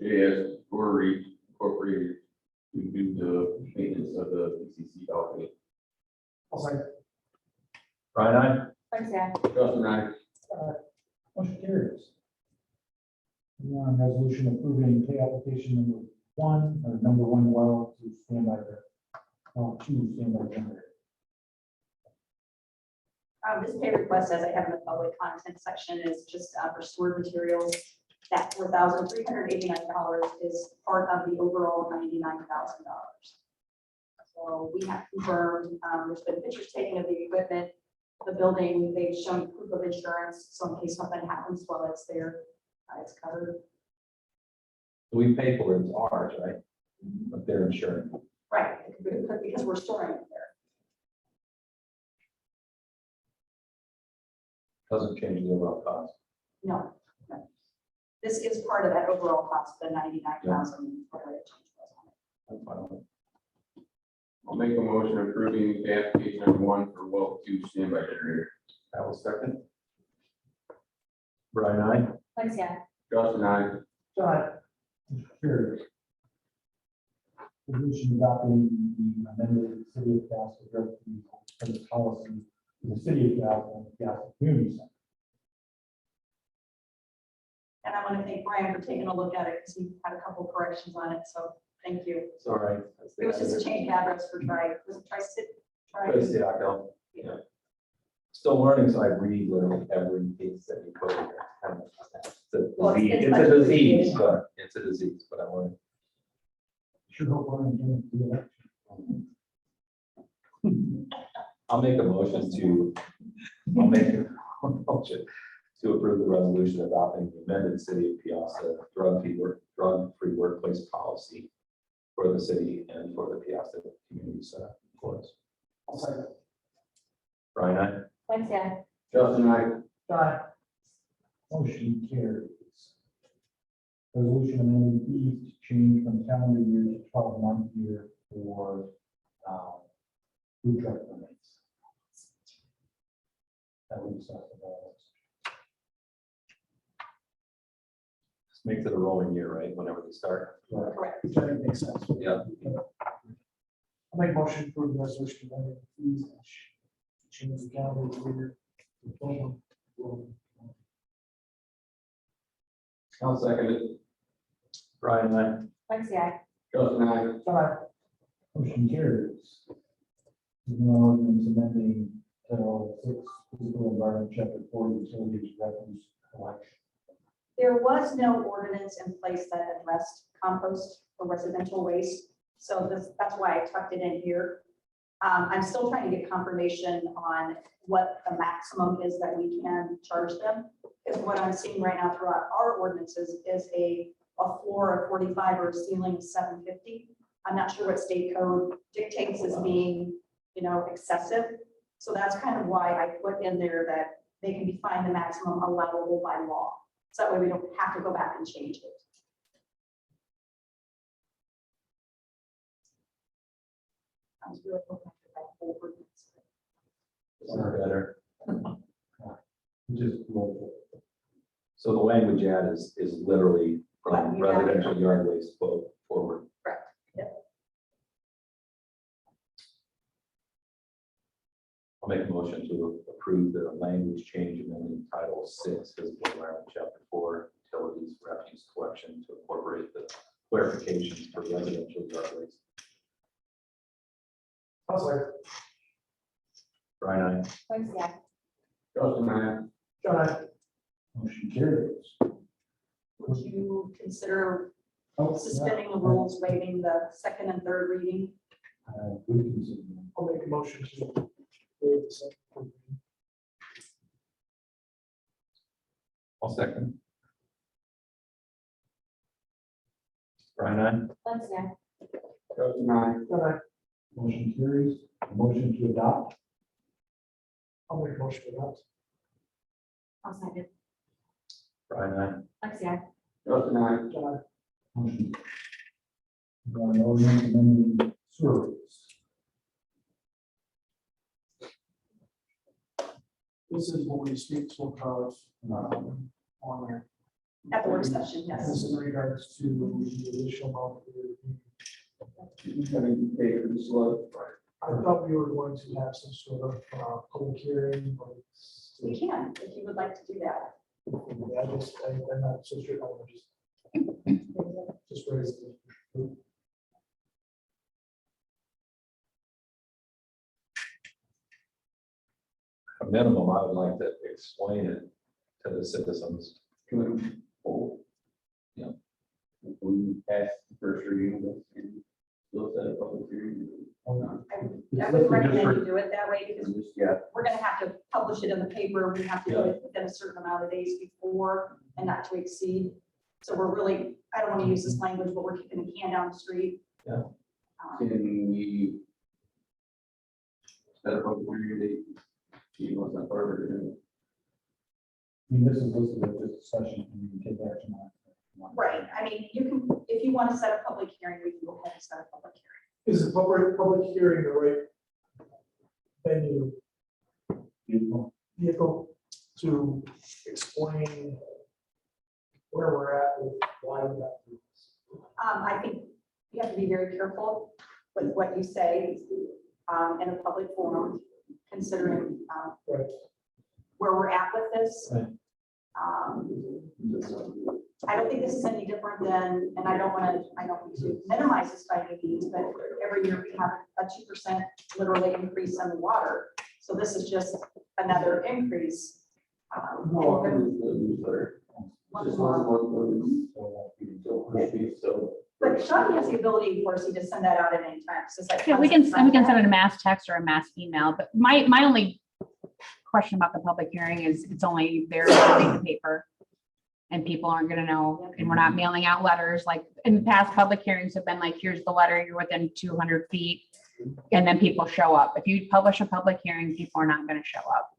H: JS Brewery Incorporated to do the maintenance of the PCC balcony.
E: I'll second.
A: Brian, I.
I: Lexi, I.
H: Justin, I.
J: Motion carries. Moving on, resolution approving pay application number one well to standby, two standby generator.
F: This pay request, as I have in the public content section, is just for stored materials. That $4,389 is part of the overall $99,000. So we have confirmed, there's been pictures taken of the equipment, the building, they've shown proof of insurance, so in case something happens while it's there, it's covered.
A: We pay for it, it's ours, right? But they're insuring.
F: Right, because we're storing it there.
A: Doesn't change the overall cost.
F: No. No. This is part of that overall cost, the 99,000. whatever it was on it.
A: That's fine.
H: I'll make a motion approving the application number 1 for well 2 standby generator.
A: I will second. Brian, I.
I: Lexi, I.
H: Justin, I.
E: Aye.
J: Motion carries. Resolution adopting the amended city of Castle drug free policy for the city of Castle and Castle Community Center.
F: And I want to thank Brian for taking a look at it because he had a couple corrections on it. So thank you.
A: It's all right.
F: It was just a change of address for was it Tri-City?
A: Good, yeah, I know. Yeah. Still learning, so I read literally every piece that you put in there.
F: Well,
A: It's
F: it's
A: a
F: much
A: disease,
F: appreciated.
A: but it's a disease, but I learned.
J: Should hope Brian can do that.
A: I'll make a motion to approve the resolution adopting the amended city of Piasta drug-free workplace policy for the city and for the Piasta Community Center employees.
E: I'll second.
A: Brian, I.
I: Lexi, I.
H: Justin, I.
E: Aye.
J: Motion carries. Resolution amending fees to change from calendar year to 12-month year for food truck permits. That we discussed about.
A: This makes it a rolling year, right? Whenever they start.
F: Correct.
E: Which I think makes sense.
A: Yeah.
E: I'll make a motion to approve the resolution amending the fees and change the calendar year.
H: I'll second it.
A: Brian, I.
I: Lexi, I.
H: Justin, I.
E: Aye.
J: Motion carries. Moving on, ordinance amending Title 6 physical environment, chapter 4 utilities refuse collection.
F: There was no ordinance in place that addressed compost for residential waste. So that's why I tucked it in here. I'm still trying to get confirmation on what the maximum is that we can charge them. Because what I'm seeing right now throughout our ordinances is a floor of 45 or a ceiling of 750. I'm not sure what state code dictates as being, excessive. So that's kind of why I put in there that they can be fined the maximum allowable by law. So that way we don't have to go back and change it. I was really hoping for that whole ordinance.
A: Better.
J: Just.
A: So the language add is literally
F: Right,
A: from
F: you got it.
A: residential yard waste forward.
F: Correct. Yep.
A: I'll make a motion to approve the language change amending Title 6, physical environment, Chapter 4, utilities, refuse collection to incorporate the clarifications for residential yard waste.
E: I was like,
A: Brian,
I: Lexi, I.
H: Justin, I.
E: John, I,
J: Motion carries.
F: Would you consider
J: Oh, yeah.
F: suspending the rules, waiving the second and third reading?
J: Would consider that.
E: I'll make a motion to waive the second reading.
A: I'll second. Brian,
I: Lexi, I.
H: Justin, I.
E: John, I,
J: Motion carries. A motion to adopt.
E: I'll make a motion for that.
I: I'll second.
A: Brian,
I: Lexi, I.
H: Justin, I.
E: John, I,
J: Motion. Got an ordinance amending sewer rates.
E: this is what we speak to about, on there.
F: At the work session,
E: This
F: yes.
E: is in regards to the additional amount.
C: Having paid for the slow.
E: I thought we were going to have some sort of public hearing, but
F: We can, if you would like to do that.
E: I'm not so sure. I want to just raise it.
A: a minimum, I would like to explain it to the citizens.
C: Can we?
A: Yeah.
C: We passed the first reading of this and still set a public hearing.
F: I would recommend you do it that way because
C: Just, yeah,
F: we're gonna have to publish it in the paper. We have to do it within a certain amount of days before and not to exceed. So we're really, I don't want to use this language, but we're kicking the can down the street.
A: Yeah.
C: can we set a public hearing date? She wants that part of it.
J: I mean, this is listed as just discussion, and you can take action on it.
F: Right, I mean, you can, if you want to set a public hearing, we can go ahead and set a public hearing.
E: Is the public hearing the right venue, vehicle to explain where we're at with why we got through this?
F: I think you have to be very careful with what you say in a public forum, considering
E: Right.
F: where we're at with this.
J: Right.
F: I don't think this is any different than, and I don't want to minimize this by any means, but every year we have a 2% literally increase in the water. So this is just another increase.
C: No,
F: And
C: it's the newsletter.
F: One
C: Just
F: more.
C: one. So.
F: But Sean has the ability, of course, he just send that out at any time. So it's like.
B: Yeah, we can send it a mass text or a mass email, but my only question about the public hearing is it's only there in the paper. And people aren't gonna know, and we're not mailing out letters, like in the past, public hearings have been like, here's the letter, you're within 200 feet. And then people show up. If you publish a public hearing, people are not gonna show up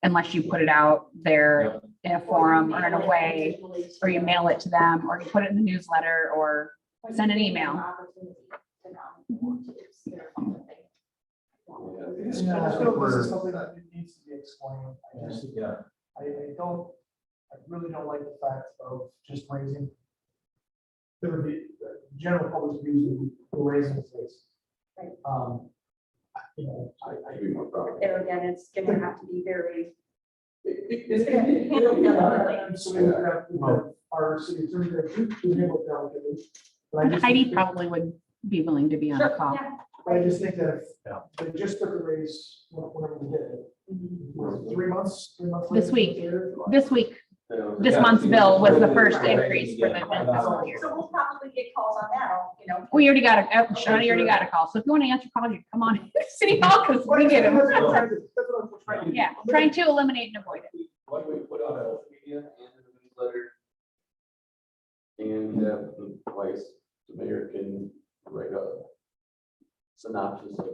B: unless you put it out there in a forum or in a way, or you mail it to them, or you put it in the newsletter, or send an email.
E: Yeah, I feel this is something that needs to be explained.
A: Yeah.
E: I really don't like the fact of just raising. There would be, general public views of raising this.
F: Right.
E: You know,
F: There again, it's gonna have to be very.
E: So we have our city attorney there too, to handle delegate. But I just
B: Heidi
E: think-
B: probably would be willing to be on a
F: Sure,
B: call.
F: yeah.
E: I just think that
A: Yeah.
E: if they just took the raise whenever we did it.
F: Mhm.
E: Was it 3 months? 3 months
B: This
E: later?
B: week. This week, this month's bill was the first increase for the fiscal year.
F: So we'll probably get calls on that,
B: We already got a, Shawnee already got a call. So if you want to answer calls, you come on City Hall because we get them.
E: That's what I'm trying to do.
B: Yeah, trying to eliminate and avoid it.
C: Why don't we put out a media and a newsletter? And the vice, the mayor can write a synopsis of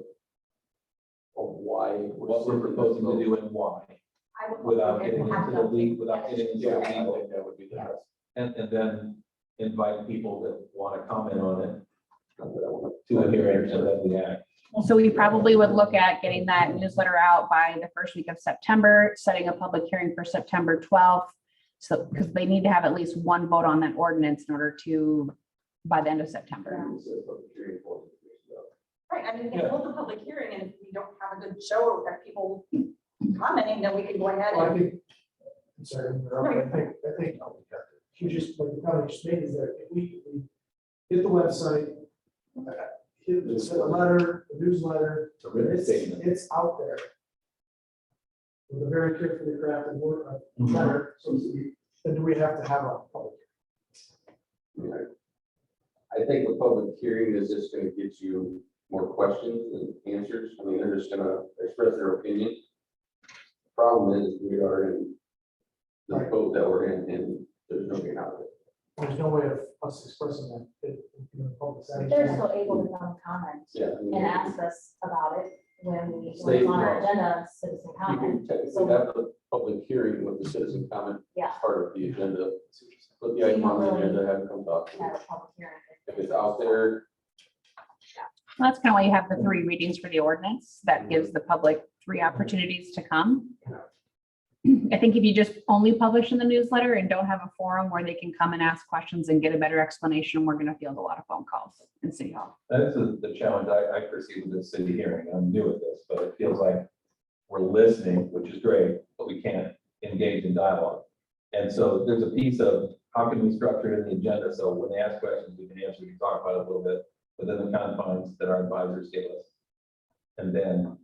C: why.
H: What we're proposing to do and why,
F: I will-
H: without getting into the league, without getting into
C: Yeah,
H: the
C: I
H: legal.
C: think that would be the best.
H: And then invite people that want to comment on it to a hearing and then we act.
B: So we probably would look at getting that newsletter out by the first week of September, setting a public hearing for September 12th. So, because they need to have at least one vote on that ordinance in order to, by the end of September.
F: Right, I mean, we can hold the public hearing, and if we don't have a good show or have people commenting, then we can go ahead
E: Well, I
F: and.
E: think, I'm sorry, to interrupt, I think, you just, like the comment you just made is that if we hit the website, send a letter, a newsletter,
H: It's a written statement.
E: it's out there. With a very carefully crafted word, letter, so to speak, then do we have to have a public?
C: I think the public hearing is just gonna get you more questions and answers. I mean, they're just gonna express their opinion. Problem is, we are in the boat that we're in, and there's no getting out of it.
E: There's no way of us expressing that in the public setting.
I: They're still able to come comment
C: Yeah. I mean,
I: and ask us about it when we, when
C: Stay
I: it's on our
C: involved.
I: agenda, citizen
C: You
I: comment.
C: can technically have a public hearing with the citizen comment
I: Yeah.
C: part of the agenda. Put the item on the agenda, have them come talk. to you.
I: Have a public hearing.
C: If it's out there,
B: Well, that's kind of why you have the 3 readings for the ordinance. That gives the public 3 opportunities to come. I think if you just only publish in the newsletter and don't have a forum where they can come and ask questions and get a better explanation, we're gonna field a lot of phone calls in City Hall.
H: That's the challenge I perceive with this city hearing. I'm new at this, but it feels like we're listening, which is great, but we can't engage in dialogue. And so there's a piece of how can we structure it in the agenda? So when they ask questions, we can answer, we can talk about it a little bit within the confines that our advisors give us. And then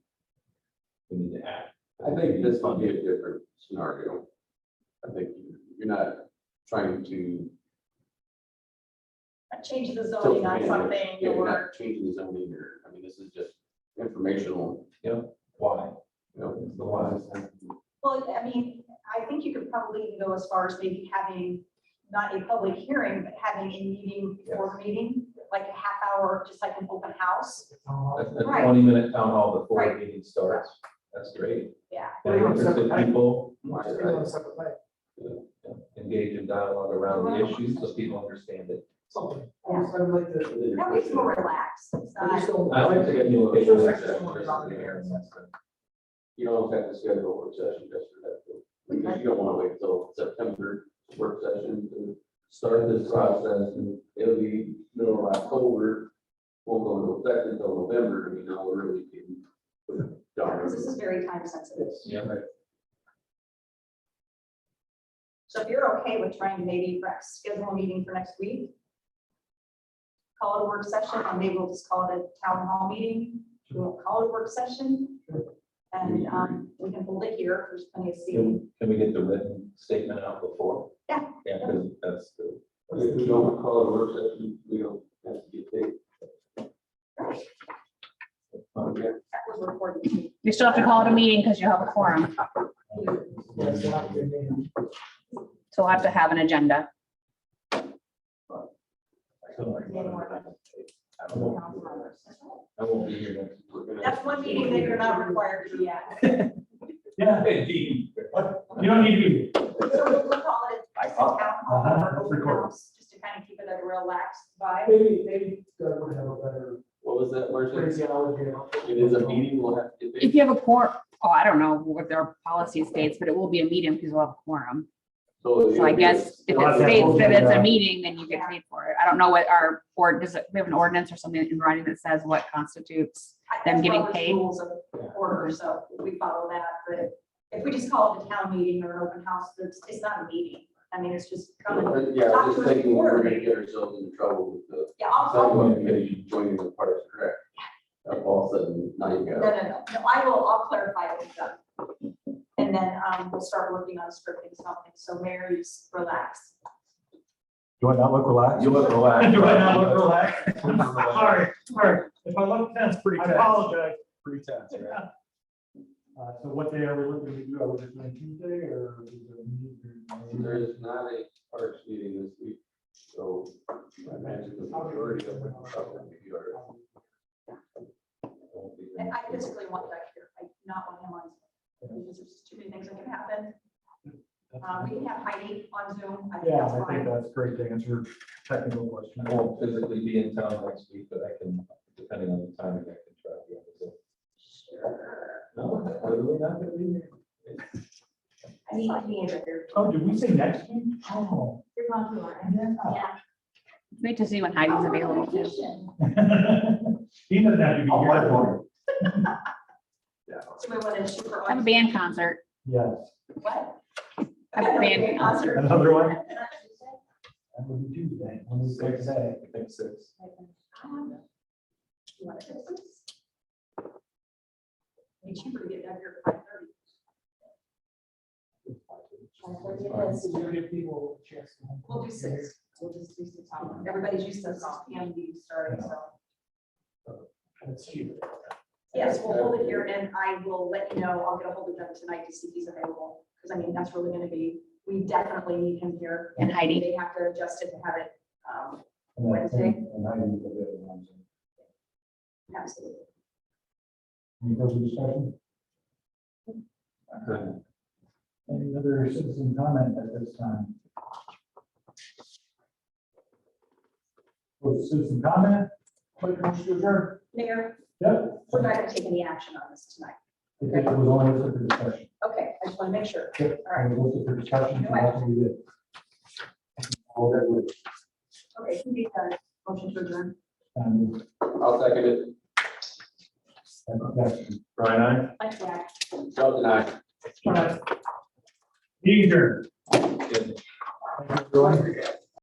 H: we need to act.
C: I think this would be a different scenario. I think you're not trying to.
F: Change the zoning on something,
C: Yeah, you're
F: or,
C: not changing the zoning here. I mean, this is just informational,
H: Why?
C: you know.
H: It's the why.
F: well, I mean, I think you could probably even go as far as maybe having not a public hearing, but having a meeting before the meeting, like a half hour, just like an open house.
H: A
F: Right.
H: 20-minute town hall before
F: Right.
H: the meeting starts. That's great.
F: Yeah.
H: And interested people
C: Why
E: Just
C: is
E: be on a
C: that?
E: separate night,
H: engage in dialogue around the issues so people understand it.
E: something. I would like to.
F: That makes it more relaxed. It's
E: I just
F: not,
E: don't-
H: I like to get new
E: There's
H: opinions.
E: actually someone around here.
C: You don't have to schedule a work session just for that. Because you don't want to wait till September work session to start this process, and it'll be middle of October. Won't go into effect until November, and you know, we're really getting.
F: because this is very time sensitive.
H: Yeah.
F: So if you're okay with trying to maybe perhaps schedule a meeting for next week, call it a work session, and maybe we'll just call it a town hall meeting. We won't call it a work session. And we can hold it here. There's plenty of seating.
H: Can we get the written statement out before?
F: Yeah.
H: Yeah, because that's the.
C: If we don't call it a work session, we don't have to get paid. Okay.
F: That was recorded.
B: You still have to call it a meeting because you have a quorum.
E: Yes, not to be-
B: So we'll have to have an agenda.
H: I won't be here next.
C: We're gonna-
F: That's one meeting that you're not required to be at.
J: Yeah,
H: Indeed.
J: you don't need to be.
F: So we'll call it a town hall or open
J: Record.
F: house, just to kind of keep it at a relaxed vibe.
E: Maybe Doug would have a better
C: What was that, Marcia?
E: phraseology.
C: It is a meeting, we'll have to get
B: If
C: paid.
B: you have a quorum, oh, I don't know what their policy states, but it will be a meeting because we'll have a quorum. So I guess if it states that it's a meeting, then you get paid for it. I don't know what our board, does it, we have an ordinance or something in writing that says what constitutes them
F: That's
B: getting
F: Robert's
B: paid?
F: Rules of order, so we follow that, but if we just call it a town meeting or an open house, it's not a meeting. I mean, it's just coming.
C: Yeah,
F: Talk
C: I'm
F: to
C: just
F: us
C: thinking
F: before
C: we're
F: the
C: gonna
F: meeting.
C: get ourselves into trouble with the
F: Yeah, I'll.
C: someone committee joining the Parks and Rec. All of a sudden, now you
F: No,
C: got.
F: no, no, no, I'll clarify it with them. And and then we'll start working on scripting something. So Mary's relax.
J: Do I not look relaxed?
A: You look relaxed.
J: Do I not look relaxed?
A: Relaxed.
J: Sorry, sorry. If I look tense,
D: Pretty
J: I
D: tense.
J: apologize.
A: Pretty tense, right?
J: So what day are we looking to do? Are we just doing Tuesday or? is there a meeting?
C: There is not a parks meeting this week, so I imagine the majority of it will probably be ours. Won't be
F: And
C: the-
F: I physically want Doug here. I do not want him on Zoom because there's just too many things that can happen. We can have Heidi on Zoom. I think
J: Yeah,
F: that's
J: I think
F: fine.
J: that's great to answer technical questions.
A: I won't physically be in town next week, but I can, depending on the timing, I can try to be on the Zoom.
F: Sure.
A: No, I'm literally not gonna be here.
F: I need Andrew here.
J: Oh, did we say next week? Oh.
I: You're going to, aren't you? Yeah.
B: Wait to see when Heidi's available too.
J: He doesn't have to be here.
F: So we want to shoot for.
B: I have a band concert.
J: Yes,
F: What?
B: I have a band concert.
J: another one? That would be Tuesday. When we say today.
A: I think 6.
F: You want to fix this? Be cheaper to get down here at 5:30. We'll do 6. We'll just do 6 hours. Everybody's used to 6 PM being started, so.
J: That's cheap.
F: Yes, we'll hold it here and I will let you know. I'll get a hold of them tonight to see if he's available. Because I mean, that's really gonna be, we definitely need him here.
B: And Heidi.
F: They have to adjust it to have it,
J: And I
F: Wednesday?
J: think- and I need to be able to answer.
F: absolutely.
J: Any further discussion? Any other citizen comment at this time? Was citizen comment? Quick, motion to adjourn.
F: Mayor,
J: Yep.
F: we're not gonna take any action on this tonight.
J: I think it was only listed for discussion.
F: Okay, I just want to make sure.
J: Yep.
F: All right.
J: It was listed for discussion, so that's what we did. All that was,
F: Okay, who made the motion to adjourn?
C: I'll second it.
J: that's.
A: Brian, I.
F: Like that.
C: Sheldon, aye.
J: Meeting adjourned.
A: Good.
J: Thank you, everyone.